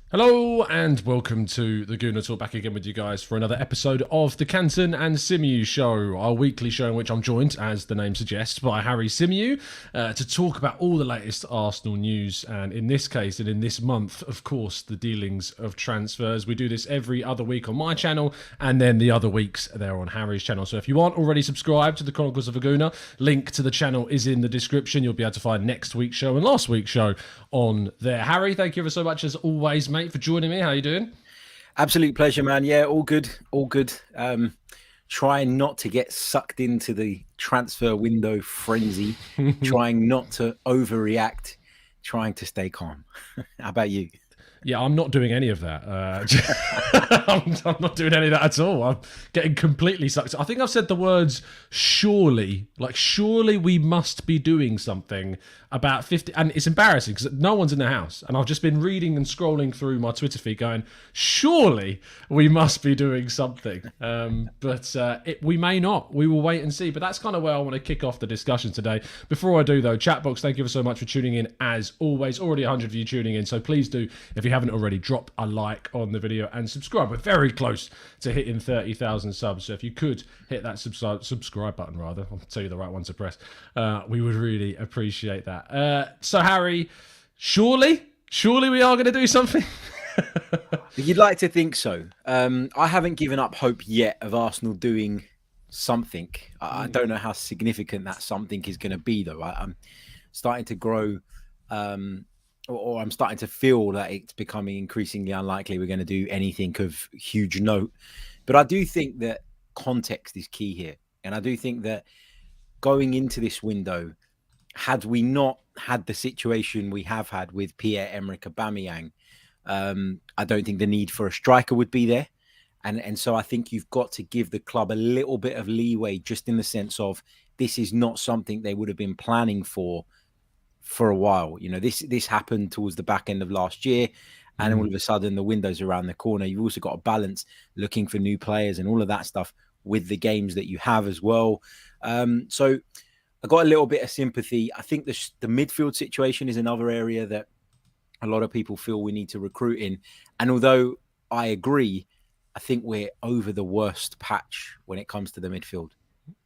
Hello and welcome to the Gooner Talk, back again with you guys for another episode of the Canton and Simew Show, our weekly show in which I'm joined, as the name suggests, by Harry Simew to talk about all the latest Arsenal news, and in this case and in this month, of course, the dealings of transfers. We do this every other week on my channel and then the other weeks there on Harry's channel. So if you aren't already subscribed to the Chronicles of a Gooner, link to the channel is in the description. You'll be able to find next week's show and last week's show on there. Harry, thank you ever so much as always, mate, for joining me. How you doing? Absolute pleasure, man. Yeah, all good. Trying not to get sucked into the transfer window frenzy, trying not to overreact, trying to stay calm. How about you? Yeah, I'm not doing any of that. I'm not doing any of that at all. I'm getting completely sucked. I think I've said the words surely, like surely we must be doing something about 50. And it's embarrassing because no one's in the house. And I've just been reading and scrolling through my Twitter feed going, surely we must be doing something. But we may not. We will wait and see. But that's kind of where I want to kick off the discussion today. Before I do, though, chat box, thank you so much for tuning in as always. Already 100 of you tuning in. So please do, if you haven't already, drop a like on the video and subscribe. We're very close to hitting 30,000 subs. So if you could hit that subscribe button, rather, I'll tell you the right one to press. We would really appreciate that. So Harry, surely we are going to do something. You'd like to think so. I haven't given up hope yet of Arsenal doing something. I don't know how significant that something is going to be, though. I'm starting to grow, or I'm starting to feel that it's becoming increasingly unlikely we're going to do anything of huge note. But I do think that context is key here. And I do think that going into this window, had we not had the situation we have had with Pierre-Emerick Aubameyang, I don't think the need for a striker would be there. And so I think you've got to give the club a little bit of leeway, just in the sense of this is not something they would have been planning for a while. You know, this happened towards the back end of last year, and all of a sudden the window's around the corner. You've also got to balance looking for new players and all of that stuff with the games that you have as well. So I got a little bit of sympathy. I think the midfield situation is another area that a lot of people feel we need to recruit in. And although I agree, I think we're over the worst patch when it comes to the midfield.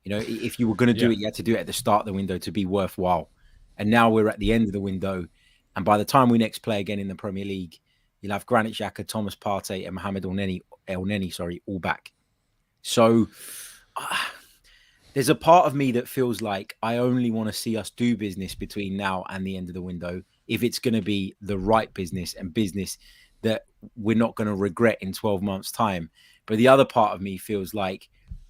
You know, if you were going to do it, you had to do it at the start of the window to be worthwhile. And now we're at the end of the window. And by the time we next play again in the Premier League, you'll have Granit Xhaka, Thomas Partey, and Mohamed Elneny, all back. So there's a part of me that feels like I only want to see us do business between now and the end of the window if it's going to be the right business and business that we're not going to regret in 12 months' time. But the other part of me feels like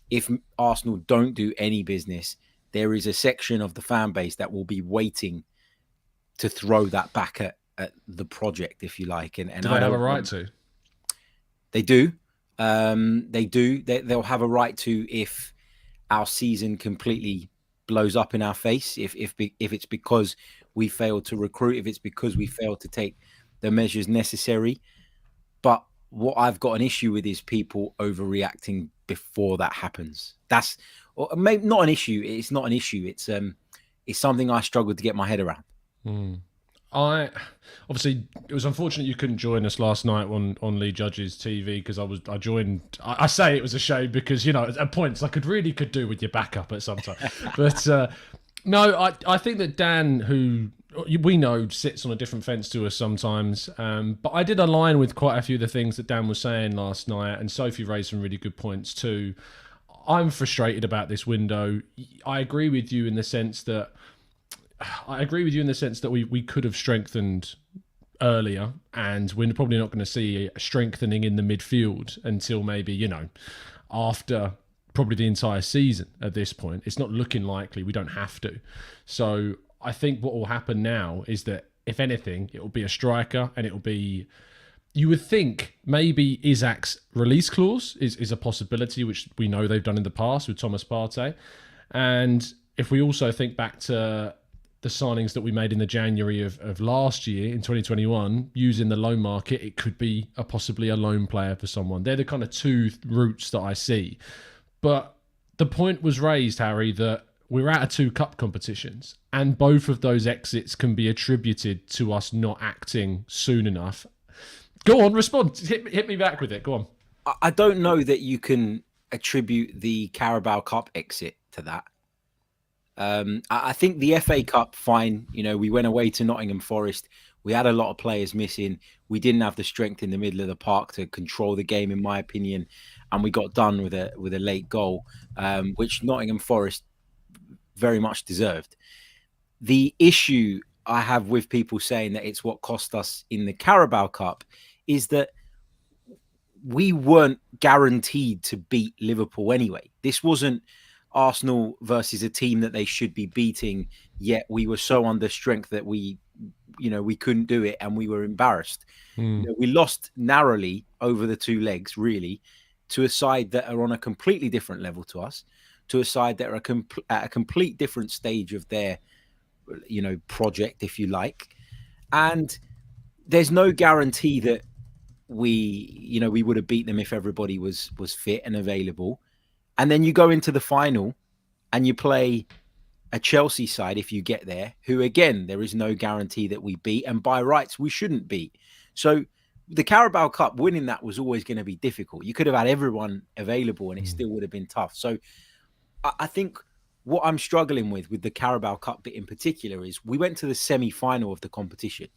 if Arsenal don't do any business, there is a section of the fan base that will be waiting to throw that back at the project, if you like. And do they have a right to? They do. They do. They'll have a right to if our season completely blows up in our face, if it's because we failed to recruit, if it's because we failed to take the measures necessary. But what I've got an issue with is people overreacting before that happens. That's maybe not an issue. It's not an issue. It's something I struggle to get my head around. Obviously it was unfortunate you couldn't join us last night on Lee Judge's TV because I joined. I say it was a shame because, you know, at points I could do with your backup at some time. But no, I think that Dan, who we know sits on a different fence to us sometimes, but I did align with quite a few of the things that Dan was saying last night, and Sophie raised some really good points too. I'm frustrated about this window. I agree with you in the sense that we could have strengthened earlier, and we're probably not going to see a strengthening in the midfield until maybe, you know, after probably the entire season at this point. It's not looking likely. We don't have to. So I think what will happen now is that, if anything, it will be a striker, and it will be, you would think maybe Isak's release clause is a possibility, which we know they've done in the past with Thomas Partey. And if we also think back to the signings that we made in the January of last year, in 2021, using the loan market, it could be possibly a loan player for someone. They're the kind of two routes that I see. But the point was raised, Harry, that we're out of 2 cup competitions, and both of those exits can be attributed to us not acting soon enough Go on, respond. Hit me back with it. Go on. I don't know that you can attribute the Carabao Cup exit to that. I think the FA Cup, fine. You know, we went away to Nottingham Forest. We had a lot of players missing. We didn't have the strength in the middle of the park to control the game, in my opinion, and we got done with a late goal, which Nottingham Forest very much deserved. The issue I have with people saying that it's what cost us in the Carabao Cup is that we weren't guaranteed to beat Liverpool anyway. This wasn't Arsenal versus a team that they should be beating, yet we were so under strength that we couldn't do it and we were embarrassed. We lost narrowly over the two legs, really, to a side that are on a completely different level to us, to a side that are at a complete different stage of their project, if you like. And there's no guarantee that we would have beat them if everybody was fit and available. And then you go into the final and you play a Chelsea side, if you get there, who, again, there is no guarantee that we beat. And by rights, we shouldn't beat. So the Carabao Cup, winning that was always going to be difficult. You could have had everyone available and it still would have been tough. So I think what I'm struggling with the Carabao Cup bit in particular is we went to the semi-final of the competition.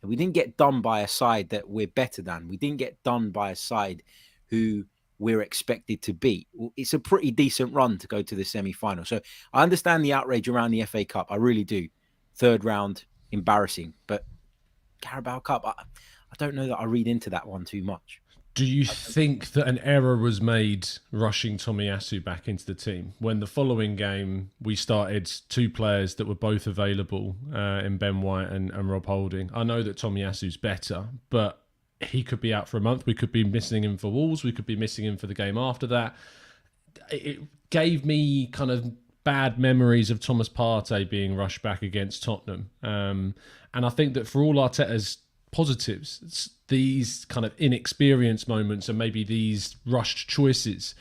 And we didn't get done by a side that we're better than. We didn't get done by a side who we're expected to beat. It's a pretty decent run to go to the semi-final. So I understand the outrage around the FA Cup. I really do. Third round, embarrassing. But Carabao Cup, I don't know that I read into that one too much. Do you think that an error was made rushing Tomiyasu back into the team when the following game we started two players that were both available in Ben White and Rob Holding? I know that Tomiyasu's better, but he could be out for a month. We could be missing him for Wolves. We could be missing him for the game after that. It gave me kind of bad memories of Thomas Partey being rushed back against Tottenham. And I think that for all Arteta's positives, these kind of inexperienced moments and maybe these rushed choices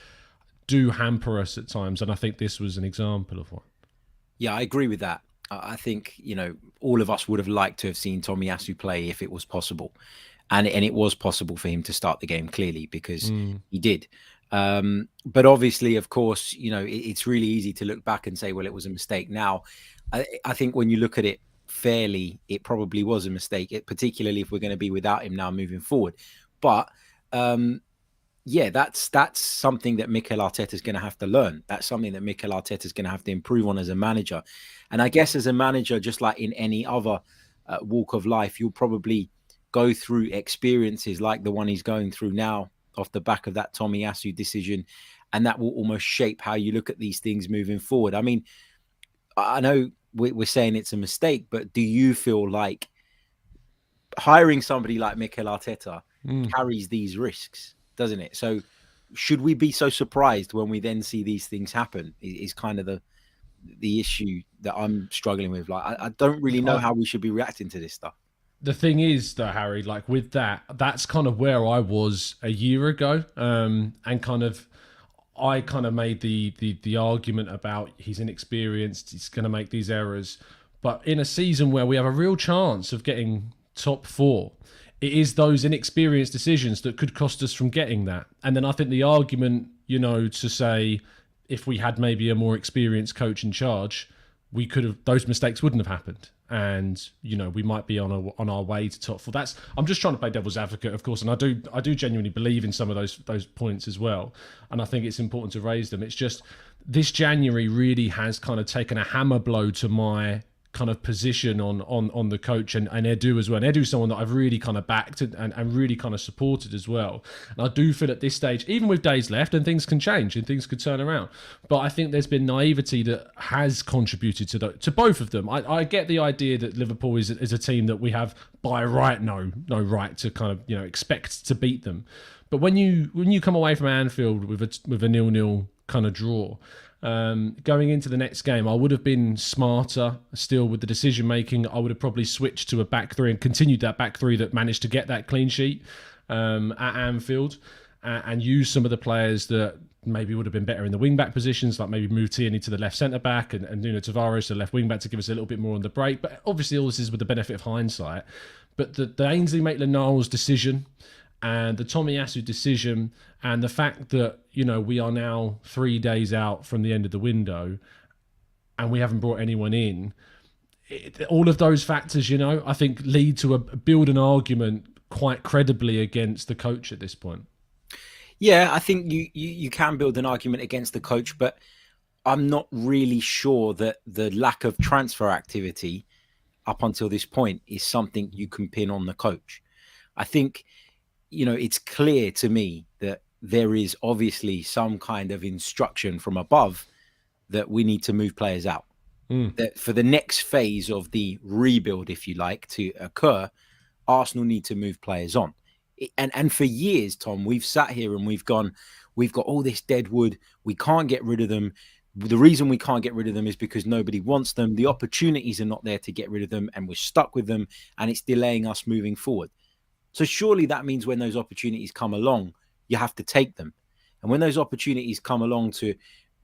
do hamper us at times. And I think this was an example of one. Yeah, I agree with that. I think, all of us would have liked to have seen Tomiyasu play if it was possible. And it was possible for him to start the game, clearly, because he did. But obviously, of course, it's really easy to look back and say, well, it was a mistake. Now, I think when you look at it fairly, it probably was a mistake, particularly if we're going to be without him now moving forward. But that's something that Mikel Arteta is going to have to learn. That's something that Mikel Arteta is going to have to improve on as a manager. And I guess as a manager, just like in any other walk of life, you'll probably go through experiences like the one he's going through now off the back of that Tomiyasu decision. And that will almost shape how you look at these things moving forward. I mean, I know we're saying it's a mistake, but do you feel like hiring somebody like Mikel Arteta carries these risks, doesn't it? So should we be so surprised when we then see these things happen is kind of the issue that I'm struggling with. Like, I don't really know how we should be reacting to this stuff. The thing is, though, Harry, like with that's kind of where I was a year ago. And I kind of made the argument about he's inexperienced, he's going to make these errors. But in a season where we have a real chance of getting top four, it is those inexperienced decisions that could cost us from getting that. And then I think the argument, to say if we had maybe a more experienced coach in charge, those mistakes wouldn't have happened. And we might be on our way to top four. I'm just trying to play devil's advocate, of course, and I do genuinely believe in some of those points as well. And I think it's important to raise them. It's just this January really has kind of taken a hammer blow to my kind of position on the coach and Edu as well. And Edu's someone that I've really kind of backed and really kind of supported as well. And I do feel at this stage, even with days left, and things can change and things could turn around. But I think there's been naivety that has contributed to both of them. I get the idea that Liverpool is a team that we have by right no right to kind of expect to beat them. But when you come away from Anfield with a 0-0 kind of draw, going into the next game, I would have been smarter still with the decision making. I would have probably switched to a back three and continued that back three that managed to get that clean sheet at Anfield, and used some of the players that maybe would have been better in the wing-back positions, like maybe move Tierney to the left centre-back and Nuno Tavares to the left wing-back to give us a little bit more on the break. But obviously all this is with the benefit of hindsight. But the Ainsley Maitland-Niles decision and the Tomiyasu decision and the fact that, we are now 3 days out from the end of the window and we haven't brought anyone in, all of those factors, I think lead to build an argument quite credibly against the coach at this point. Yeah, I think you can build an argument against the coach, but I'm not really sure that the lack of transfer activity up until this point is something you can pin on the coach. I think, it's clear to me that there is obviously some kind of instruction from above that we need to move players out. That for the next phase of the rebuild, if you like, to occur, Arsenal need to move players on. And for years, Tom, we've sat here and we've got all this dead wood. We can't get rid of them. The reason we can't get rid of them is because nobody wants them. The opportunities are not there to get rid of them, and we're stuck with them, and it's delaying us moving forward. So surely that means when those opportunities come along, you have to take them. And when those opportunities come along to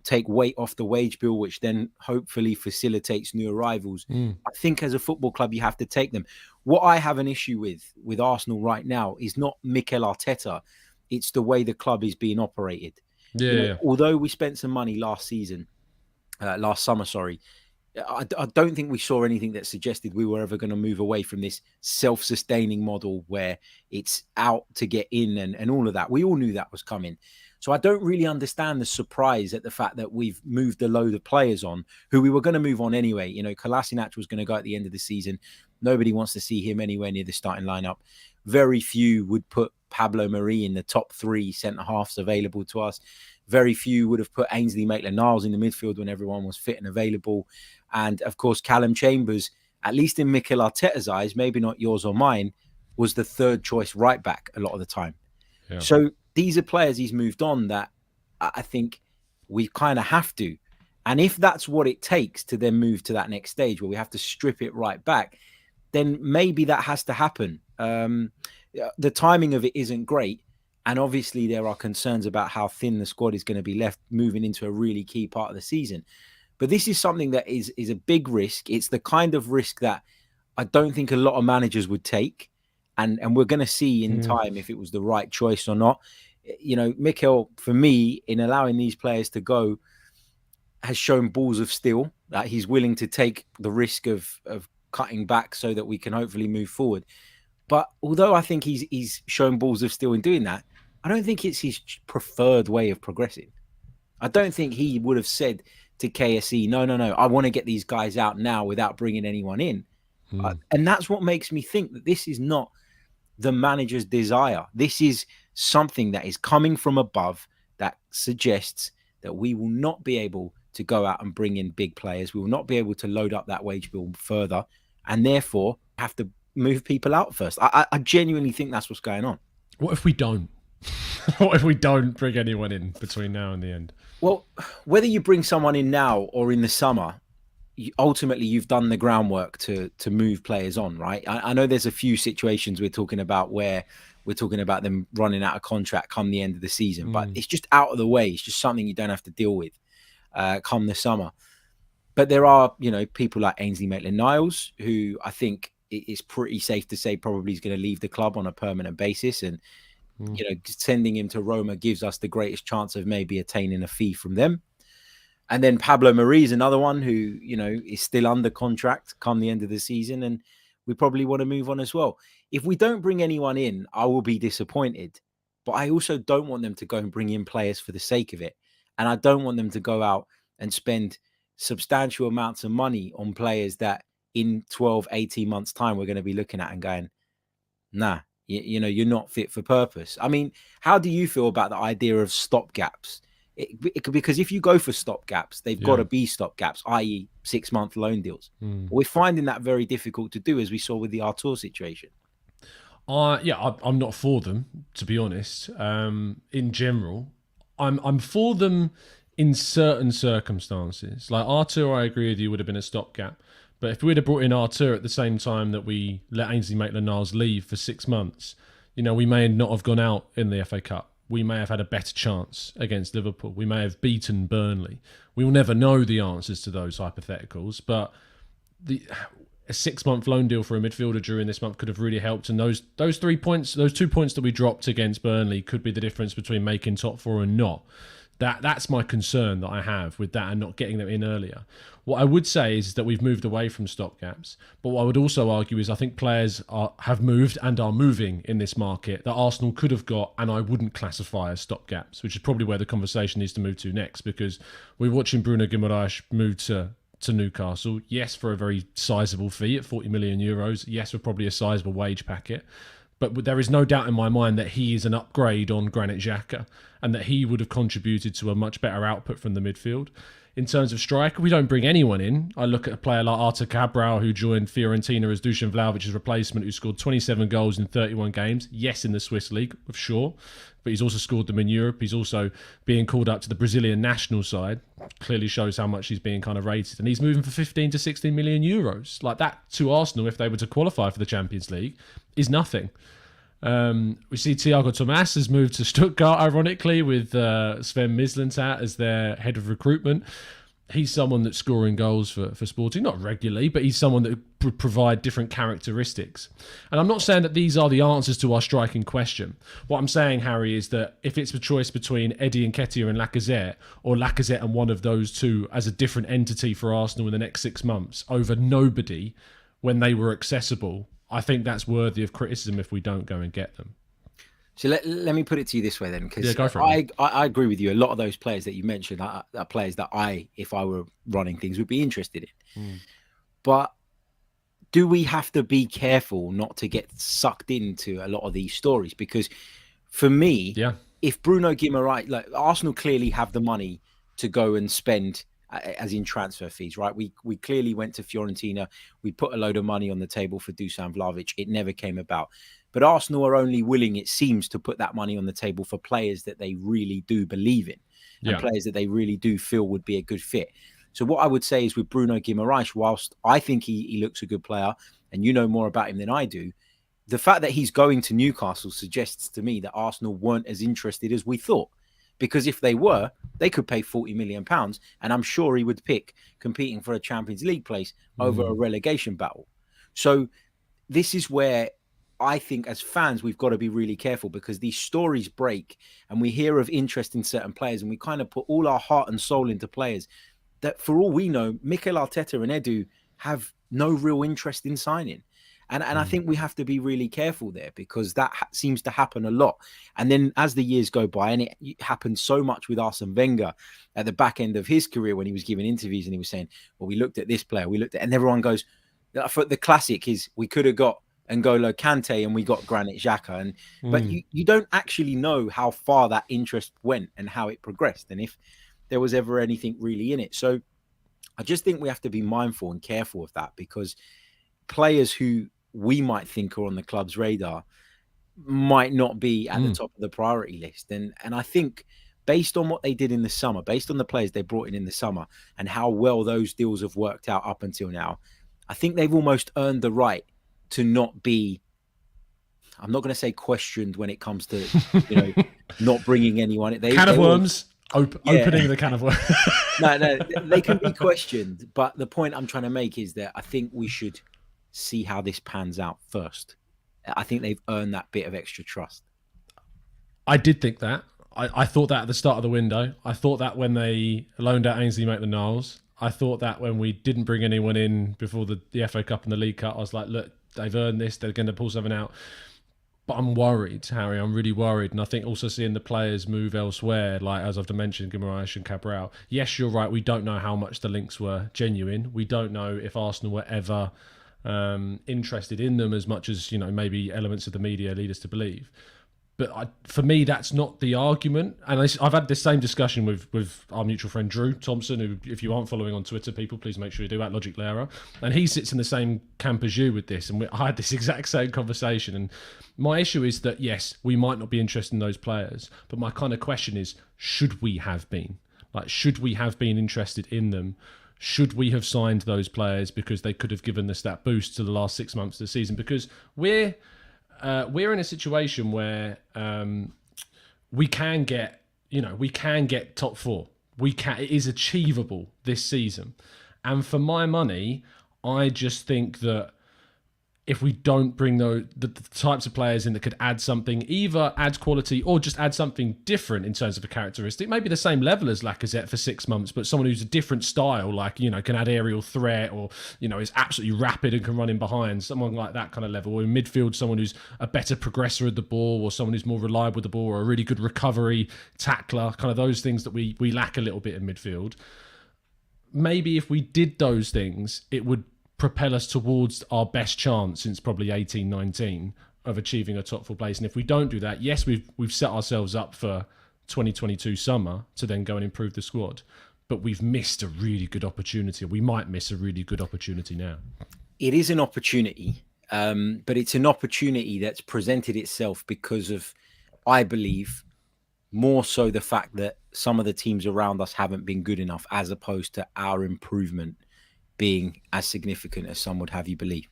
take weight off the wage bill, which then hopefully facilitates new arrivals, I think as a football club, you have to take them. What I have an issue with Arsenal right now is not Mikel Arteta. It's the way the club is being operated. Yeah. Although we spent some money last summer, I don't think we saw anything that suggested we were ever going to move away from this self-sustaining model where it's out to get in and all of that. We all knew that was coming. So I don't really understand the surprise at the fact that we've moved a load of players on who we were going to move on anyway. Kolasinac was going to go at the end of the season. Nobody wants to see him anywhere near the starting lineup. Very few would put Pablo Mari in the top 3 centre-halves available to us. Very few would have put Ainsley Maitland-Niles in the midfield when everyone was fit and available. And, of course, Callum Chambers, at least in Mikel Arteta's eyes, maybe not yours or mine, was the third choice right back a lot of the time. Yeah. So these are players he's moved on that I think we kind of have to. And if that's what it takes to then move to that next stage where we have to strip it right back, then maybe that has to happen. The timing of it isn't great. And obviously there are concerns about how thin the squad is going to be left moving into a really key part of the season. But this is something that is a big risk. It's the kind of risk that I don't think a lot of managers would take. And we're going to see in time if it was the right choice or not. Mikel, for me, in allowing these players to go, has shown balls of steel, that he's willing to take the risk of cutting back so that we can hopefully move forward. But although I think he's shown balls of steel in doing that, I don't think it's his preferred way of progressing. I don't think he would have said to KSE, no, I want to get these guys out now without bringing anyone in. And that's what makes me think that this is not the manager's desire. This is something that is coming from above that suggests that we will not be able to go out and bring in big players. We will not be able to load up that wage bill further and therefore have to move people out first. I genuinely think that's what's going on. What if we don't? What if we don't bring anyone in between now and the end? Well, whether you bring someone in now or in the summer, ultimately you've done the groundwork to move players on, right? I know there's a few situations we're talking about where we're talking about them running out of contract come the end of the season, but it's just out of the way. It's just something you don't have to deal with come the summer. But there are, people like Ainsley Maitland-Niles, who I think it's pretty safe to say probably is going to leave the club on a permanent basis. And, sending him to Roma gives us the greatest chance of maybe attaining a fee from them. And then Pablo Mari is another one who, is still under contract come the end of the season. And we probably want to move on as well. If we don't bring anyone in, I will be disappointed. But I also don't want them to go and bring in players for the sake of it. And I don't want them to go out and spend substantial amounts of money on players that in 12, 18 months' time, we're going to be looking at and going, nah, you're not fit for purpose. I mean, how do you feel about the idea of stopgaps? Because if you go for stopgaps, they've got to be stopgaps, i.e. 6-month loan deals. We're finding that very difficult to do, as we saw with the Artur situation. I'm not for them, to be honest. In general, I'm for them in certain circumstances. Like Artur, I agree with you, would have been a stopgap. But if we'd have brought in Artur at the same time that we let Ainsley Maitland-Niles leave for 6 months, we may not have gone out in the FA Cup. we may have had a better chance against Liverpool. We may have beaten Burnley. We will never know the answers to those hypotheticals, but a 6-month loan deal for a midfielder during this month could have really helped. And those 3 points, those 2 points that we dropped against Burnley could be the difference between making top four and not. That's my concern that I have with that and not getting them in earlier. What I would say is that we've moved away from stopgaps. But what I would also argue is I think players have moved and are moving in this market that Arsenal could have got and I wouldn't classify as stopgaps, which is probably where the conversation needs to move to next, because we're watching Bruno Guimaraes move to Newcastle. Yes, for a very sizable fee at 40 million euros. Yes, for probably a sizable wage packet. But there is no doubt in my mind that he is an upgrade on Granit Xhaka and that he would have contributed to a much better output from the midfield. In terms of striker, we don't bring anyone in. I look at a player like Arteta Cabral, who joined Fiorentina as Dusan Vlahovic's replacement, who scored 27 goals in 31 games. Yes, in the Swiss League, for sure. But he's also scored them in Europe. He's also being called up to the Brazilian national side. Clearly shows how much he's being kind of rated. And he's moving for 15 to 16 million euros. Like that to Arsenal, if they were to qualify for the Champions League, is nothing. We see Thiago Tomas has moved to Stuttgart, ironically, with Sven Mislintat as their head of recruitment. He's someone that's scoring goals for Sporting, not regularly, but he's someone that would provide different characteristics. And I'm not saying that these are the answers to our striking question. What I'm saying, Harry, is that if it's a choice between Eddie Nketiah and Lacazette, or Lacazette and one of those two as a different entity for Arsenal in the next 6 months over nobody when they were accessible, I think that's worthy of criticism if we don't go and get them. So let me put it to you this way then, because go for it, I agree with you. A lot of those players that you mentioned are players that if I were running things, would be interested in. But do we have to be careful not to get sucked into a lot of these stories? Because for me, if Bruno Guimaraes, like Arsenal clearly have the money to go and spend, as in transfer fees, right? We clearly went to Fiorentina. We put a load of money on the table for Dusan Vlahovic. It never came about. But Arsenal are only willing, it seems, to put that money on the table for players that they really do believe in and players that they really do feel would be a good fit. So what I would say is with Bruno Guimaraes, whilst I think he looks a good player, and you know more about him than I do, the fact that he's going to Newcastle suggests to me that Arsenal weren't as interested as we thought. Because if they were, they could pay £40 million, and I'm sure he would pick competing for a Champions League place over a relegation battle. So this is where I think as fans, we've got to be really careful, because these stories break and we hear of interest in certain players and we kind of put all our heart and soul into players that, for all we know, Mikel Arteta and Edu have no real interest in signing. And I think we have to be really careful there, because that seems to happen a lot. And then as the years go by, and it happened so much with Arsene Wenger at the back end of his career when he was giving interviews and he was saying, well, we looked at this player, and everyone goes, for the classic is, we could have got N'Golo Kante and we got Granit Xhaka. But you don't actually know how far that interest went and how it progressed, and if there was ever anything really in it. So I just think we have to be mindful and careful of that, because players who we might think are on the club's radar might not be at the top of the priority list. And I think based on what they did in the summer, based on the players they brought in the summer and how well those deals have worked out up until now, I think they've almost earned the right to not be, I'm not going to say questioned when it comes to, not bringing anyone. Can of worms. Opening the can of worms. No, they can be questioned. But the point I'm trying to make is that I think we should see how this pans out first. I think they've earned that bit of extra trust. I did think that. I thought that at the start of the window. I thought that when they loaned out Ainsley Maitland-Niles. I thought that when we didn't bring anyone in before the FA Cup and the League Cup. I was like, look, they've earned this. They're going to pull something out. But I'm worried, Harry. I'm really worried. And I think also seeing the players move elsewhere, like as I've mentioned, Guimaraes and Cabral. Yes, you're right. We don't know how much the links were genuine. We don't know if Arsenal were ever interested in them as much as, maybe elements of the media lead us to believe. But for me, that's not the argument. And I've had this same discussion with our mutual friend Drew Thompson, who, if you aren't following on Twitter, people, please make sure you do, at Logic Lera. And he sits in the same camp as you with this. And I had this exact same conversation. And my issue is that, yes, we might not be interested in those players. But my kind of question is, should we have been? Like, should we have been interested in them? Should we have signed those players because they could have given us that boost to the last 6 months of the season? Because we're in a situation where we can get, we can get top four. It is achievable this season. And for my money, I just think that if we don't bring the types of players in that could add something, either add quality or just add something different in terms of a characteristic, maybe the same level as Lacazette for 6 months, but someone who's a different style, like, can add aerial threat or, is absolutely rapid and can run in behind, someone like that kind of level. Or in midfield, someone who's a better progressor of the ball, or someone who's more reliable with the ball, or a really good recovery tackler, kind of those things that we lack a little bit in midfield. Maybe if we did those things, it would propel us towards our best chance since probably 18-19 of achieving a top four place. And if we don't do that, yes, we've set ourselves up for 2022 summer to then go and improve the squad, but we've missed a really good opportunity. We might miss a really good opportunity now. It is an opportunity, but it's an opportunity that's presented itself because of, I believe, more so the fact that some of the teams around us haven't been good enough, as opposed to our improvement being as significant as some would have you believe.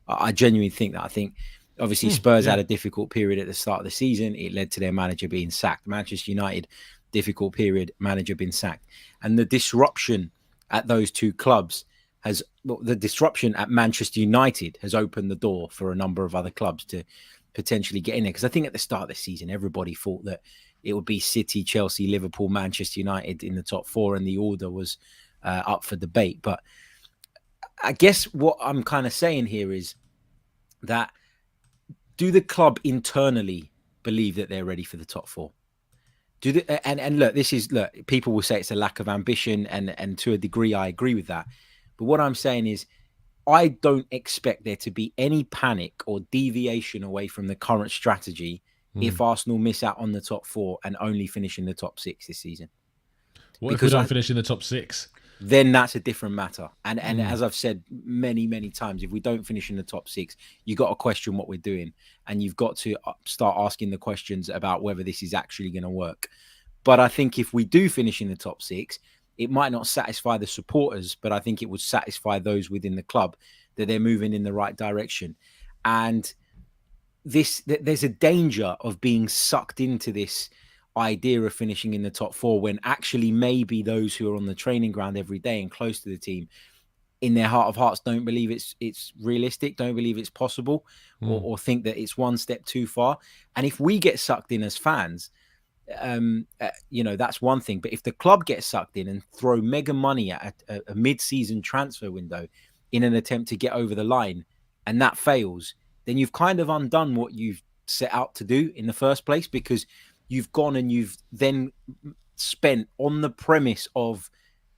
I genuinely think that. I think obviously Spurs had a difficult period at the start of the season. It led to their manager being sacked. Manchester United, difficult period, manager being sacked. And the disruption at those two clubs the disruption at Manchester United has opened the door for a number of other clubs to potentially get in there. Because I think at the start of the season, everybody thought that it would be City, Chelsea, Liverpool, Manchester United in the top four, and the order was up for debate. But I guess what I'm kind of saying here is that, do the club internally believe that they're ready for the top four? And look, people will say it's a lack of ambition, and to a degree, I agree with that. But what I'm saying is, I don't expect there to be any panic or deviation away from the current strategy if Arsenal miss out on the top four and only finish in the top six this season. What if we don't finish in the top six? Then that's a different matter. And as I've said many, many times, if we don't finish in the top six, you got to question what we're doing. And you've got to start asking the questions about whether this is actually going to work. But I think if we do finish in the top six, it might not satisfy the supporters, but I think it would satisfy those within the club that they're moving in the right direction. And there's a danger of being sucked into this idea of finishing in the top four, when actually maybe those who are on the training ground every day and close to the team, in their heart of hearts, don't believe it's realistic, don't believe it's possible, or think that it's one step too far. And if we get sucked in as fans, that's one thing. But if the club gets sucked in and throw mega money at a mid-season transfer window in an attempt to get over the line, and that fails, then you've kind of undone what you've set out to do in the first place, because you've gone and you've then spent on the premise of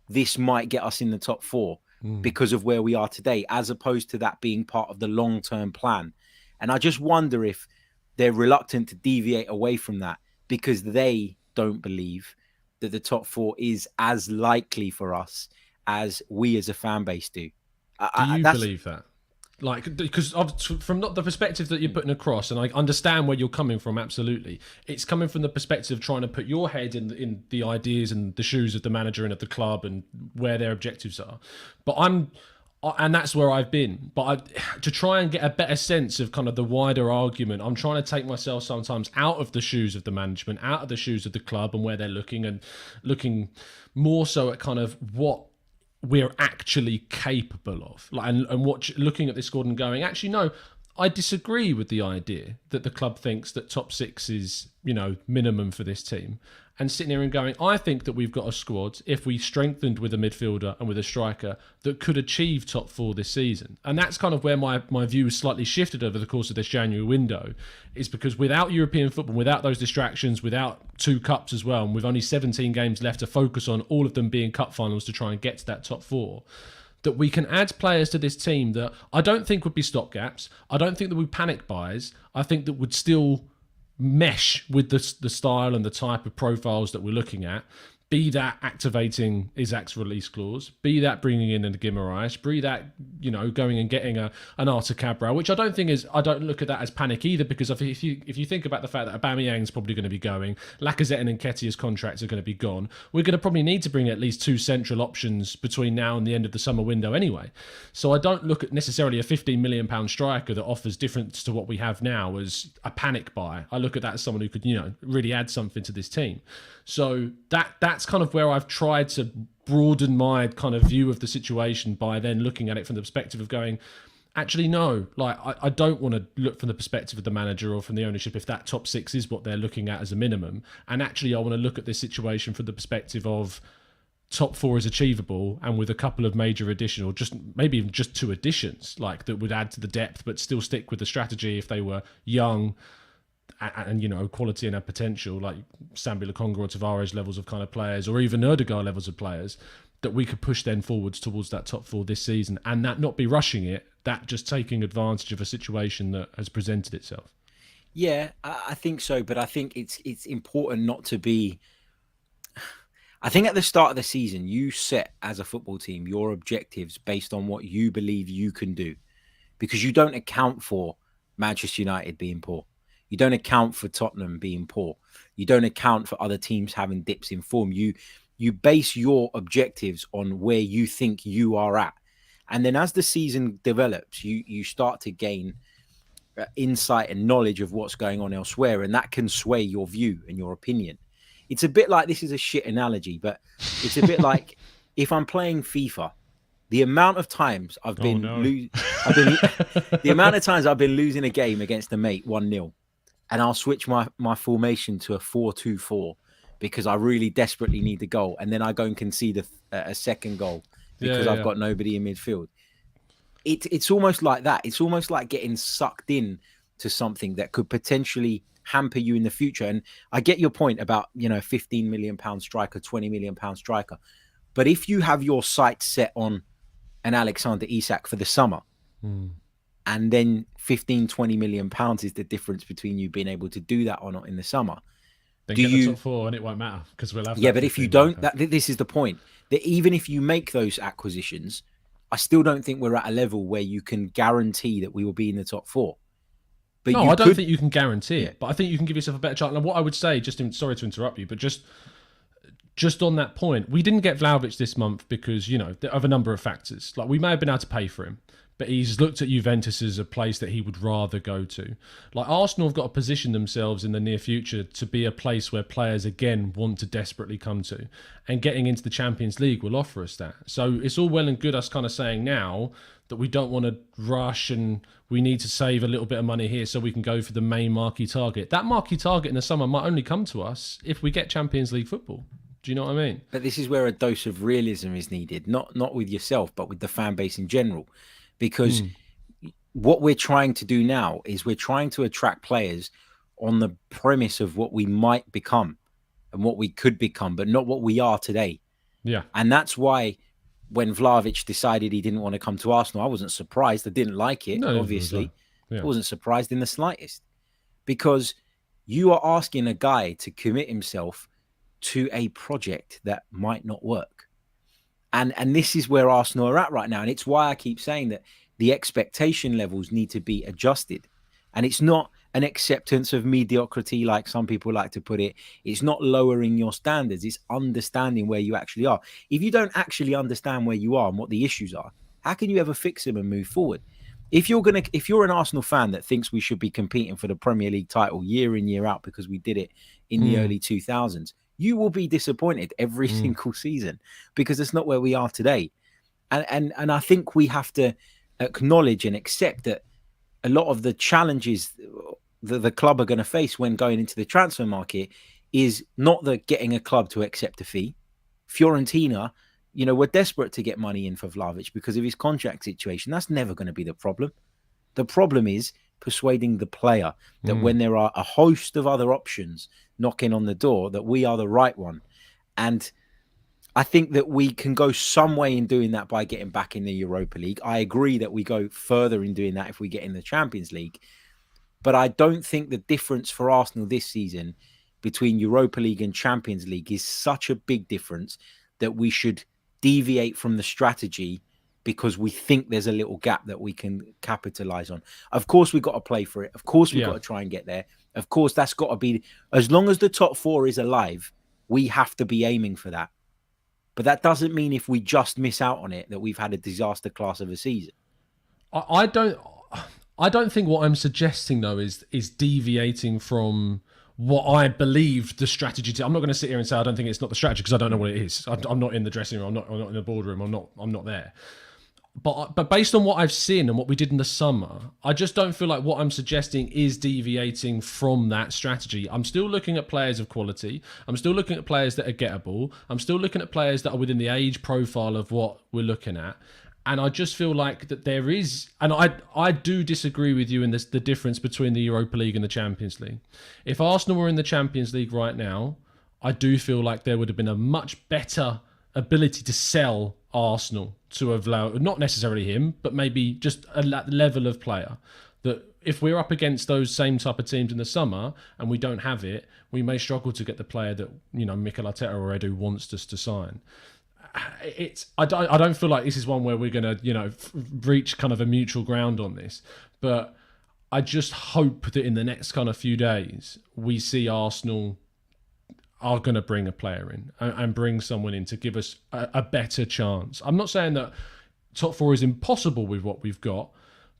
this might get us in the top four because of where we are today, as opposed to that being part of the long-term plan. And I just wonder if they're reluctant to deviate away from that because they don't believe that the top four is as likely for us as we as a fan base do. Do you believe that? Like, because from not the perspective that you're putting across, and I understand where you're coming from, absolutely. It's coming from the perspective of trying to put your head in the ideas and the shoes of the manager and of the club and where their objectives are. But and that's where I've been. But to try and get a better sense of kind of the wider argument, I'm trying to take myself sometimes out of the shoes of the management, out of the shoes of the club and where they're looking, and looking more so at kind of what we're actually capable of, looking at this squad and going, actually, no, I disagree with the idea that the club thinks that top six is, minimum for this team. And sitting here and going, I think that we've got a squad, if we strengthened with a midfielder and with a striker, that could achieve top four this season. And that's kind of where my view has slightly shifted over the course of this January window, is because without European football, without those distractions, without 2 cups as well, and with only 17 games left to focus on, all of them being cup finals to try and get to that top four, that we can add players to this team that I don't think would be stopgaps. I don't think that would panic buys. I think that would still mesh with the style and the type of profiles that we're looking at, Be that activating Isaac's release clause, be that bringing in a Guimaraes, be that, going and getting an Arta Cabral, which I don't look at that as panic either, because if you think about the fact that Aubameyang's probably going to be going, Lacazette and Nketiah's contracts are going to be gone, we're going to probably need to bring at least 2 central options between now and the end of the summer window anyway. So I don't look at necessarily a £15 million striker that offers difference to what we have now as a panic buy. I look at that as someone who could, really add something to this team. So that's kind of where I've tried to broaden my kind of view of the situation by then looking at it from the perspective of going, actually, no, like I don't want to look from the perspective of the manager or from the ownership if that top 6 is what they're looking at as a minimum. And actually, I want to look at this situation from the perspective of top 4 is achievable, and with a couple of major additional, just maybe even just 2 additions, like that would add to the depth, but still stick with the strategy if they were young and quality and a potential, like Sambi Lokonga or Tavares levels of kind of players, or even Erdegaard levels of players, that we could push then forwards towards that top 4 this season, and that not be rushing it, that just taking advantage of a situation that has presented itself. Yeah, I think so, but I think it's important not to be. I think at the start of the season, you set as a football team your objectives based on what you believe you can do, because you don't account for Manchester United being poor. You don't account for Tottenham being poor. You don't account for other teams having dips in form. You base your objectives on where you think you are at. And then as the season develops, you start to gain insight and knowledge of what's going on elsewhere. And that can sway your view and your opinion. It's a bit like, this is a shit analogy, but it's a bit like if I'm playing FIFA, the amount of times I've been the amount of times I've been losing a game against a mate 1-0. And I'll switch my formation to a 4-2-4 because I really desperately need the goal. And then I go and concede a second goal because I've got nobody in midfield. It's almost like that. It's almost like getting sucked in to something that could potentially hamper you in the future. And I get your point about, £15 million striker, £20 million striker. But if you have your sights set on an Alexander Isak for the summer, and then 15-20 million pounds is the difference between you being able to do that or not in the summer, then get the top 4 and it won't matter because we'll have but if you don't, this is the point, that even if you make those acquisitions, I still don't think we're at a level where you can guarantee that we will be in the top 4. But no, I don't think you can guarantee it, but I think you can give yourself a better chance. And what I would say, sorry to interrupt you, but just on that point, we didn't get Vlahovic this month because, of a number of factors. Like, we may have been able to pay for him, but he's looked at Juventus as a place that he would rather go to. Like, Arsenal have got to position themselves in the near future to be a place where players, again, want to desperately come to. And getting into the Champions League will offer us that. So it's all well and good us kind of saying now that we don't want to rush and we need to save a little bit of money here so we can go for the main marquee target. That marquee target in the summer might only come to us if we get Champions League football. Do you know what I mean? But this is where a dose of realism is needed, not with yourself, but with the fan base in general. Because what we're trying to do now is we're trying to attract players on the premise of what we might become and what we could become, but not what we are today. Yeah. And that's why when Vlahovic decided he didn't want to come to Arsenal, I wasn't surprised. I didn't like it, obviously. I wasn't surprised in the slightest. Because you are asking a guy to commit himself to a project that might not work. And this is where Arsenal are at right now. And it's why I keep saying that the expectation levels need to be adjusted. And it's not an acceptance of mediocrity, like some people like to put it. It's not lowering your standards. It's understanding where you actually are. If you don't actually understand where you are and what the issues are, how can you ever fix them and move forward? If you're an Arsenal fan that thinks we should be competing for the Premier League title year in, year out because we did it in the early 2000s, you will be disappointed every single season because it's not where we are today. And I think we have to acknowledge and accept that a lot of the challenges that the club are going to face when going into the transfer market is not the getting a club to accept a fee. Fiorentina, we're desperate to get money in for Vlahovic because of his contract situation. That's never going to be the problem. The problem is persuading the player that when there are a host of other options knocking on the door, that we are the right one. And I think that we can go some way in doing that by getting back in the Europa League. I agree that we go further in doing that if we get in the Champions League. But I don't think the difference for Arsenal this season between Europa League and Champions League is such a big difference that we should deviate from the strategy because we think there's a little gap that we can capitalize on. Of course, we've got to play for it. Of course, we've got to try and get there. Of course, that's got to be, as long as the top four is alive, we have to be aiming for that. But that doesn't mean if we just miss out on it that we've had a disaster class of a season. I don't think what I'm suggesting though is deviating from what I believe the strategy to. I'm not going to sit here and say I don't think it's not the strategy because I don't know what it is. I'm not in the dressing room. I'm not in the boardroom. I'm not there. But based on what I've seen and what we did in the summer, I just don't feel like what I'm suggesting is deviating from that strategy. I'm still looking at players of quality. I'm still looking at players that are gettable. I'm still looking at players that are within the age profile of what we're looking at. And I just feel like that there is, and I do disagree with you in this, the difference between the Europa League and the Champions League. If Arsenal were in the Champions League right now, I do feel like there would have been a much better ability to sell Arsenal to have, not necessarily him, but maybe just a level of player that if we're up against those same type of teams in the summer and we don't have it, we may struggle to get the player that, Mikel Arteta or Edu wants us to sign. I don't feel like this is one where we're going to, reach kind of a mutual ground on this, but I just hope that in the next kind of few days, we see Arsenal are going to bring a player in and bring someone in to give us a better chance. I'm not saying that top four is impossible with what we've got,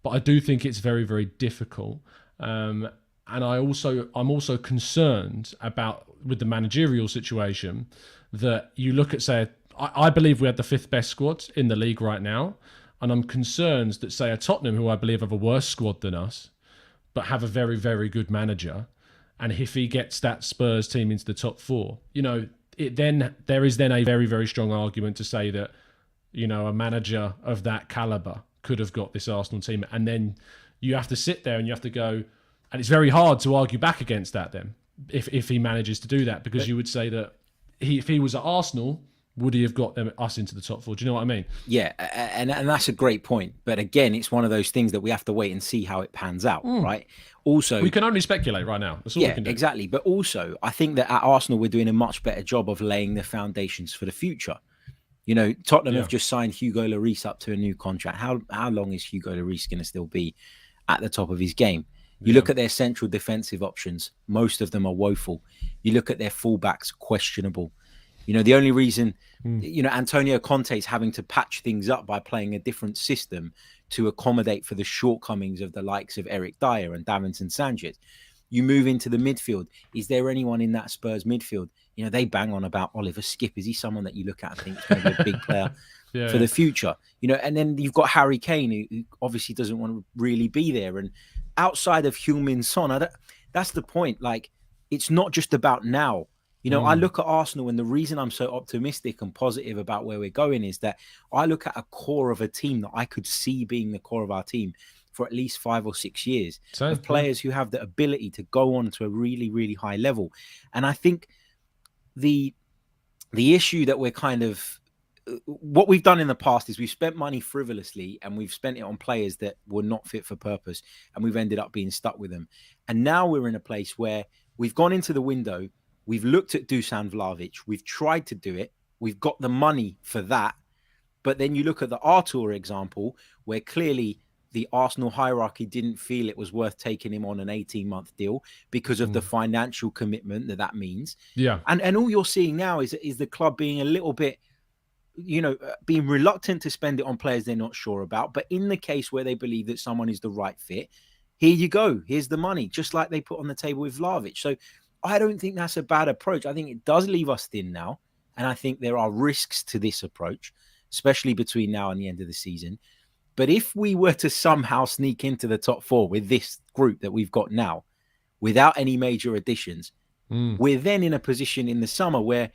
but I do think it's very, very difficult. And I'm also concerned about with the managerial situation that you look at, say, I believe we had the fifth best squad in the league right now. And I'm concerned that, say, a Tottenham, who I believe have a worse squad than us, but have a very, very good manager. And if he gets that Spurs team into the top four, there is a very, very strong argument to say that, a manager of that caliber could have got this Arsenal team. And then you have to sit there and you have to go, and it's very hard to argue back against that then, if he manages to do that, because you would say that if he was at Arsenal, would he have got us into the top four? Do you know what I mean? Yeah, and that's a great point. But again, it's one of those things that we have to wait and see how it pans out, right? Also, we can only speculate right now. That's all we can do. Exactly. But also, I think that at Arsenal, we're doing a much better job of laying the foundations for the future. Tottenham have just signed Hugo Lloris up to a new contract. How long is Hugo Lloris going to still be at the top of his game? You look at their central defensive options, most of them are woeful. You look at their fullbacks, questionable. The only reason, Antonio Conte is having to patch things up by playing a different system to accommodate for the shortcomings of the likes of Eric Dyer and Davinson Sanchez. You move into the midfield. Is there anyone in that Spurs midfield? They bang on about Oliver Skip. Is he someone that you look at and think is going to be a big player for the future? And then you've got Harry Kane, who obviously doesn't want to really be there. And outside of Heung-min Son, that's the point. Like, it's not just about now. I look at Arsenal, and the reason I'm so optimistic and positive about where we're going is that I look at a core of a team that I could see being the core of our team for at least 5 or 6 years, of players who have the ability to go on to a really, really high level. And I think the issue that we're what we've done in the past is we've spent money frivolously and we've spent it on players that were not fit for purpose, and we've ended up being stuck with them. And now we're in a place where we've gone into the window. We've looked at Dusan Vlahovic. We've tried to do it. We've got the money for that. But then you look at the Artur example, where clearly the Arsenal hierarchy didn't feel it was worth taking him on an 18-month deal because of the financial commitment that means. Yeah. And all you're seeing now is the club being a little bit, being reluctant to spend it on players they're not sure about. But in the case where they believe that someone is the right fit, here you go. Here's the money, just like they put on the table with Vlahovic. So I don't think that's a bad approach. I think it does leave us thin now. And I think there are risks to this approach, especially between now and the end of the season. But if we were to somehow sneak into the top four with this group that we've got now, without any major additions, we're then in a position in the summer where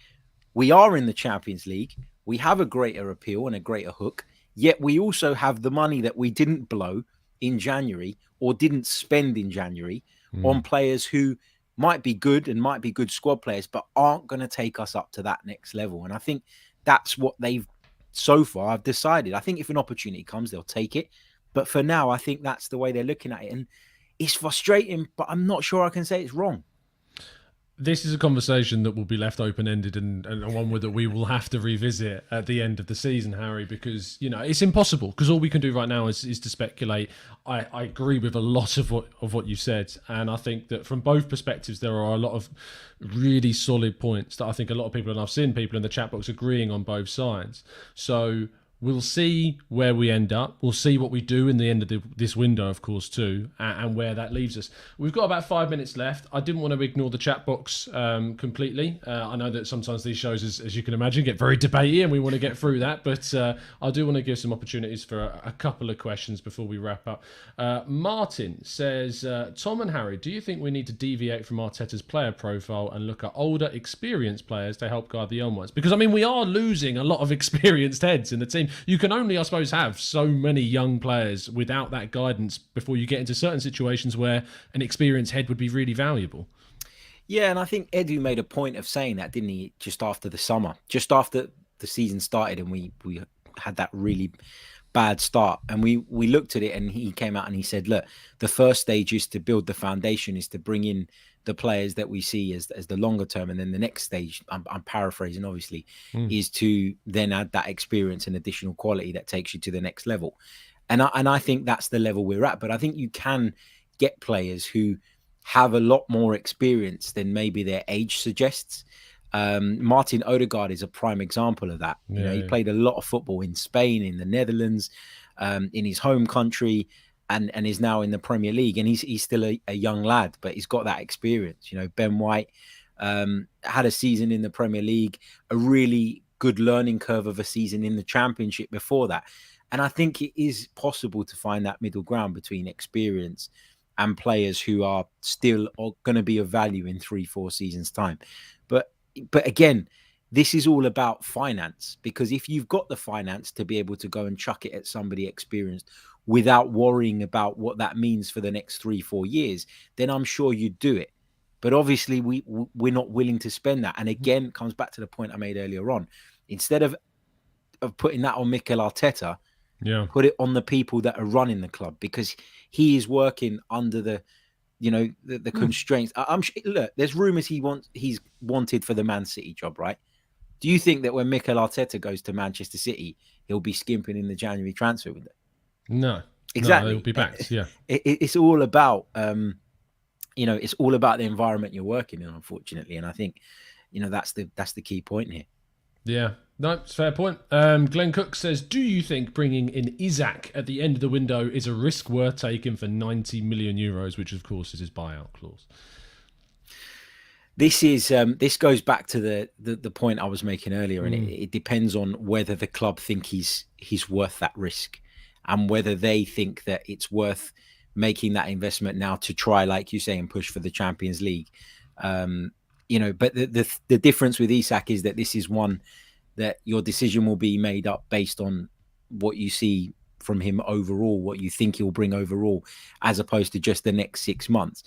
we are in the Champions League. We have a greater appeal and a greater hook, yet we also have the money that we didn't blow in January or didn't spend in January on players who might be good and might be good squad players, but aren't going to take us up to that next level. And I think that's what they've so far have decided. I think if an opportunity comes, they'll take it. But for now, I think that's the way they're looking at it. And it's frustrating, but I'm not sure I can say it's wrong. this is a conversation that will be left open-ended and one that we will have to revisit at the end of the season, Harry, because, you know, it's impossible, because all we can do right now is to speculate. I agree with a lot of what you said, and I think that from both perspectives there are a lot of really solid points that I think a lot of people, and I've seen people in the chat box agreeing on both sides. So we'll see where we end up. We'll see what we do in the end of this window, of course, too, and where that leaves us. We've got about 5 minutes left. I didn't want to ignore the chat box completely. I know that sometimes these shows, as you can imagine, get very debatey, and we want to get through that. But I do want to give some opportunities for a couple of questions before we wrap up. Martin says, Tom and Harry, do you think we need to deviate from Arteta's player profile and look at older, experienced players to help guide the young ones? Because, I mean, we are losing a lot of experienced heads in the team. You can only, I suppose, have so many young players without that guidance before you get into certain situations where an experienced head would be really valuable. Yeah, and I think Edu made a point of saying that, didn't he, just after the summer, just after the season started and we had that really bad start. And we looked at it and he came out and he said, look, the first stage is to build the foundation, is to bring in the players that we see as the longer term. And then the next stage, I'm paraphrasing, obviously, is to then add that experience and additional quality that takes you to the next level. And I think that's the level we're at. But I think you can get players who have a lot more experience than maybe their age suggests. Martin Odegaard is a prime example of that. You know, he played a lot of football in Spain, in the Netherlands, in his home country, and is now in the Premier League. And he's still a young lad, but he's got that experience. You know, Ben White had a season in the Premier League, a really good learning curve of a season in the Championship before that. And I think it is possible to find that middle ground between experience and players who are still going to be of value in 3-4 seasons' time. But again, this is all about finance, because if you've got the finance to be able to go and chuck it at somebody experienced without worrying about what that means for the next 3-4 years, then I'm sure you'd do it. But obviously we're not willing to spend that. And again, it comes back to the point I made earlier on. Instead of putting that on Mikel Arteta, put it on the people that are running the club, because he is working under the constraints. I'm sure, look, there's rumours he's wanted for the Man City job, right? Do you think that when Mikel Arteta goes to Manchester City, he'll be skimping in the January transfer window? No, exactly. He'll be backed. Yeah, it's all about it's all about the environment you're working in, unfortunately, and I think that's the key point here. Yeah, no, it's a fair point. Glenn Cook says, do you think bringing in Isak at the end of the window is a risk worth taking for 90 million euros, which of course is his buyout clause? This goes back to the point I was making earlier, and it depends on whether the club think he's worth that risk, and whether they think that it's worth making that investment now to try, like you say, and push for the Champions League. But the difference with Isak is that this is one that your decision will be made up based on what you see from him overall, what you think he'll bring overall, as opposed to just the next 6 months.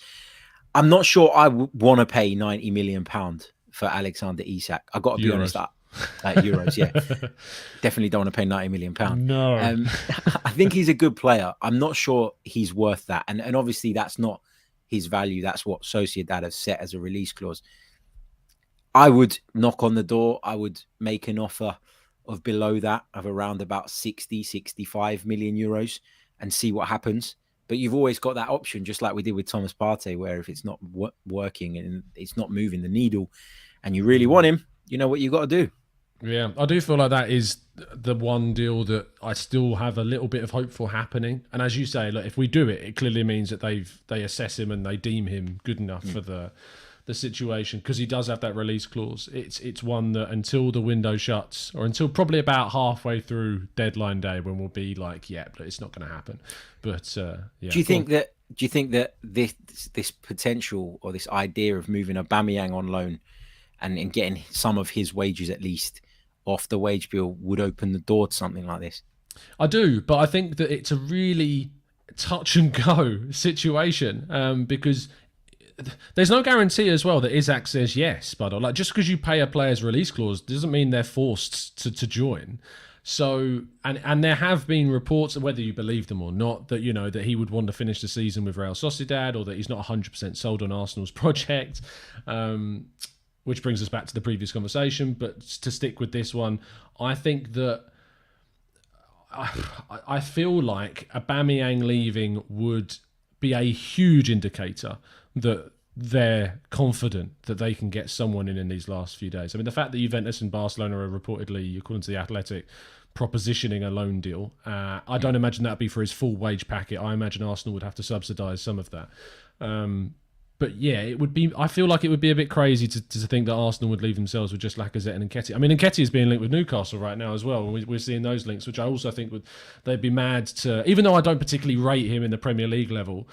I'm not sure I want to pay £90 million for Alexander Isak. I've got to be honest, euros, yeah. Definitely don't want to pay £90 million. No. I think he's a good player. I'm not sure he's worth that. And obviously that's not his value. That's what Sociedad have set as a release clause. I would knock on the door. I would make an offer of below that, of around about 60, 65 million euros, and see what happens. But you've always got that option, just like we did with Thomas Partey, where if it's not working and it's not moving the needle and you really want him, you know what you've got to do. Yeah, I do feel like that is the one deal that I still have a little bit of hope for happening. And as you say, look, if we do it, it clearly means that they assess him and they deem him good enough for the situation, because he does have that release clause. It's one that until the window shuts, or until probably about halfway through deadline day, when we'll be like, yeah, but it's not going to happen. But yeah. Do you think that this potential, or this idea of moving Aubameyang on loan and getting some of his wages at least off the wage bill would open the door to something like this? I do, but I think that it's a really touch and go situation, because there's no guarantee as well that Isak says yes, but like, just because you pay a player's release clause doesn't mean they're forced to join. So, and there have been reports, whether you believe them or not, that that he would want to finish the season with Real Sociedad, or that he's not 100% sold on Arsenal's project. Which brings us back to the previous conversation. But to stick with this one, I think that I feel like Aubameyang leaving would be a huge indicator that they're confident that they can get someone in these last few days. I mean, the fact that Juventus and Barcelona are reportedly, according to The Athletic, propositioning a loan deal, I don't imagine that would be for his full wage packet. I imagine Arsenal would have to subsidise some of that. But yeah, it would be. I feel like it would be a bit crazy to think that Arsenal would leave themselves with just Lacazette and Nketiah. I mean, Nketiah is being linked with Newcastle right now as well. We're seeing those links, which I also think they'd be mad to. Even though I don't particularly rate him in the Premier League level,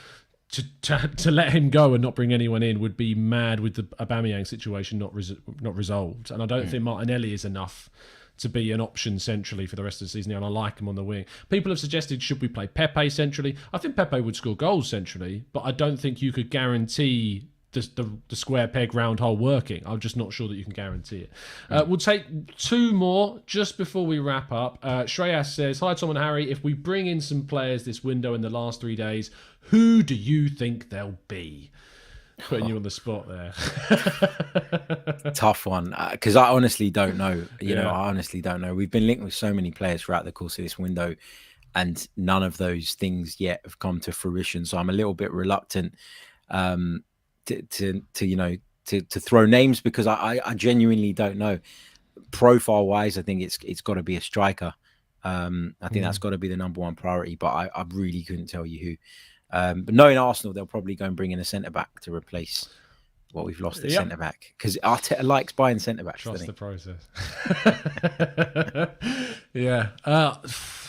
to let him go and not bring anyone in would be mad with the Aubameyang situation not resolved. And I don't think Martinelli is enough to be an option centrally for the rest of the season, and I like him on the wing. People have suggested, should we play Pepe centrally? I think Pepe would score goals centrally, but I don't think you could guarantee the square peg round hole working. I'm just not sure that you can guarantee it. We'll take two more just before we wrap up. Shreyas says, hi Tom and Harry, if we bring in some players this window in the last 3 days, who do you think they'll be? Putting you on the spot there. Tough one, because I honestly don't know. I honestly don't know. We've been linked with so many players throughout the course of this window, and none of those things yet have come to fruition. So I'm a little bit reluctant to throw names, because I genuinely don't know. Profile wise, I think it's got to be a striker. I think that's got to be the number one priority. But I really couldn't tell you who. But knowing Arsenal, they'll probably go and bring in a centre-back to replace what we've lost at centre-back, because Arteta likes buying centre-backs. Trust the process.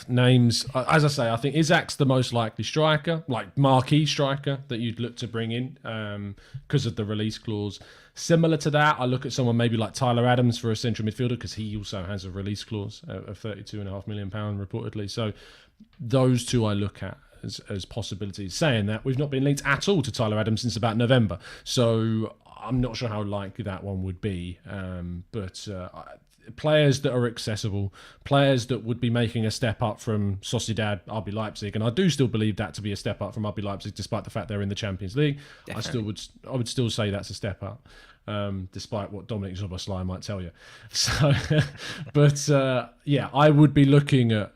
Names. As I say, I think Isak's the most likely striker, like marquee striker that you'd look to bring in because of the release clause. Similar to that, I look at someone maybe like Tyler Adams for a central midfielder, because he also has a release clause of £32.5 million reportedly. So those two I look at as possibilities. Saying that, we've not been linked at all to Tyler Adams since about November, so I'm not sure how likely that one would be. But players that are accessible, players that would be making a step up from Sociedad, RB Leipzig, and I do still believe that to be a step up from RB Leipzig, despite the fact they're in the Champions League. Definitely. I would still say that's a step up. Despite what Dominic Szoboszlai might tell you. So, but I would be looking at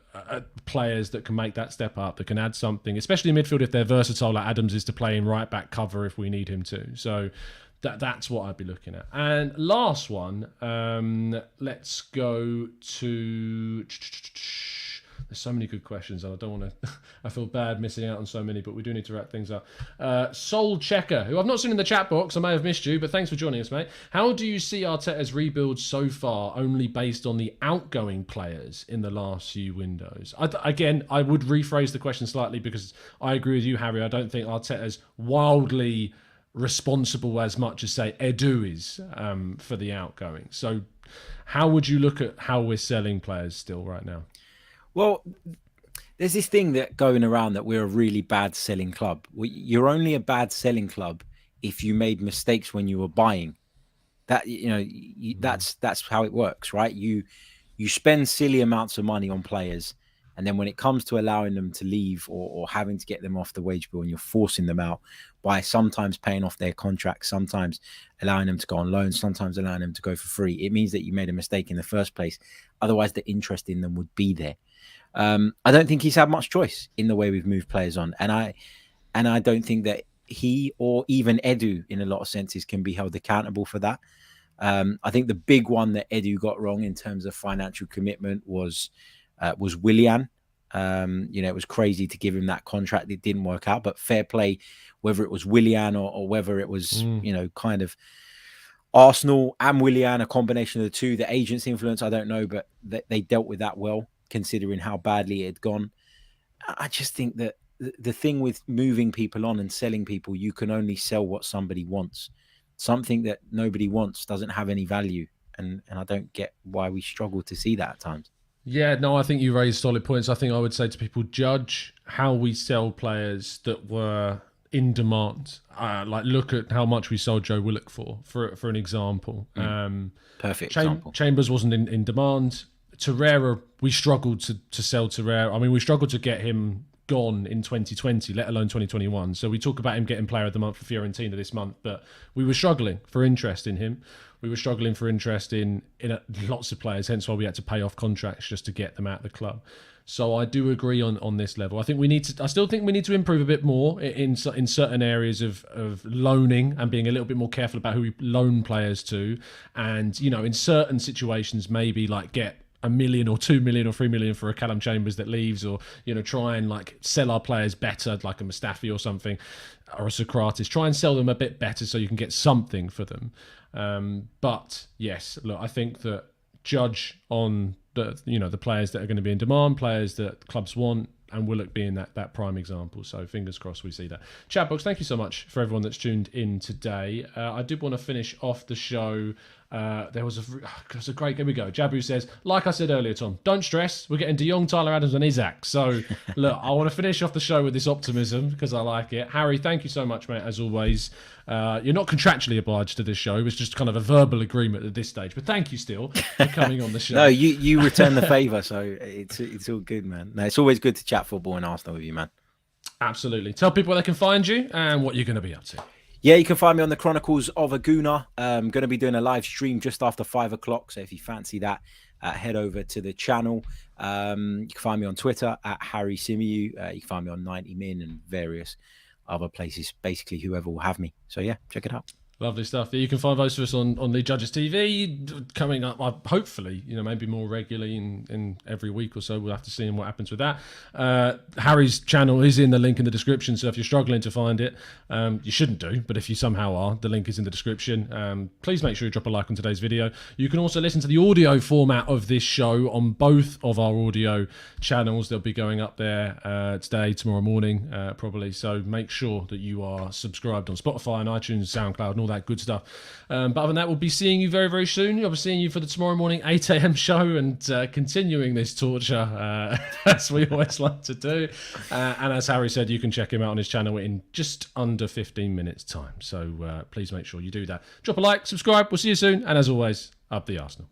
players that can make that step up, that can add something, especially in midfield if they're versatile, like Adams is to play in right back cover if we need him to. So that's what I'd be looking at. And last one, let's go to... There's so many good questions, and I don't want to... I feel bad missing out on so many, but we do need to wrap things up. Soul Checker, who I've not seen in the chat box, I may have missed you, but thanks for joining us, mate. How do you see Arteta's rebuild so far, only based on the outgoing players in the last few windows? I would rephrase the question slightly, because I agree with you, Harry. I don't think Arteta's wildly responsible as much as, say, Edu is for the outgoing. So how would you look at how we're selling players still right now? Well, there's this thing that going around that we're a really bad selling club. You're only a bad selling club if you made mistakes when you were buying. That that's how it works, right? You spend silly amounts of money on players, and then when it comes to allowing them to leave or having to get them off the wage bill, and you're forcing them out by sometimes paying off their contracts, sometimes allowing them to go on loan, sometimes allowing them to go for free, it means that you made a mistake in the first place. Otherwise, the interest in them would be there. I don't think he's had much choice in the way we've moved players on, and I don't think that he or even Edu, in a lot of senses, can be held accountable for that. I think the big one that Edu got wrong in terms of financial commitment was Willian. It was crazy to give him that contract. It didn't work out, but fair play, whether it was Willian or whether it was, kind of Arsenal and Willian, a combination of the two, the agent's influence, I don't know, but they dealt with that well, considering how badly it had gone. I just think that the thing with moving people on and selling people, you can only sell what somebody wants. Something that nobody wants doesn't have any value. And I don't get why we struggle to see that at times. Yeah, no, I think you raised solid points. I think I would say to people, judge how we sell players that were in demand. Like, look at how much we sold Joe Willock for an example. Perfect example. Chambers wasn't in demand. Torreira, we struggled to sell Torreira. I mean, we struggled to get him gone in 2020, let alone 2021. So we talk about him getting player of the month for Fiorentina this month, but we were struggling for interest in him. We were struggling for interest in lots of players, hence why we had to pay off contracts just to get them out of the club. So I do agree on this level. I still think we need to improve a bit more in certain areas of loaning and being a little bit more careful about who we loan players to. And, in certain situations, maybe like get $1 million or $2 million or $3 million for a Callum Chambers that leaves, or try and like sell our players better, like a Mustafi or something, or a Socrates. Try and sell them a bit better so you can get something for them. But yes, look, I think that judge on the players that are going to be in demand, players that clubs want, and Willock being that prime example. So fingers crossed we see that. Chat box, thank you so much for everyone that's tuned in today. I did want to finish off the show. There was a great, here we go. Jabu says, like I said earlier, Tom, don't stress. We're getting De Jong, Tyler Adams and Isaac. So look, I want to finish off the show with this optimism because I like it. Harry, thank you so much, mate, as always. You're not contractually obliged to this show. It was just kind of a verbal agreement at this stage. But thank you still for coming on the show. No, you return the favour, so it's all good, man. No, it's always good to chat football and Arsenal with you, man. Absolutely. Tell people where they can find you and what you're going to be up to. Yeah, you can find me on the Chronicles of a Gooner. I'm going to be doing a live stream just after 5 o'clock. So if you fancy that, head over to the channel. You can find me on Twitter at Harry Simiu. You can find me on 90 Min and various other places, basically whoever will have me. So yeah, check it out. Lovely stuff. Yeah, you can find those of us on Lead Judges TV coming up, hopefully, maybe more regularly in every week or so. We'll have to see what happens with that. Harry's channel is in the link in the description, so if you're struggling to find it, you shouldn't do, but if you somehow are, the link is in the description. Please make sure you drop a like on today's video. You can also listen to the audio format of this show on both of our audio channels. They'll be going up there today, tomorrow morning, probably. So make sure that you are subscribed on Spotify and iTunes, SoundCloud, and all that good stuff. But other than that, we'll be seeing you very, very soon. I'll be seeing you for the tomorrow morning 8 a.m. show and continuing this torture as we always like to do. And as Harry said, you can check him out on his channel in just under 15 minutes time. So please make sure you do that. Drop a like, subscribe. We'll see you soon. And as always, up the Arsenal.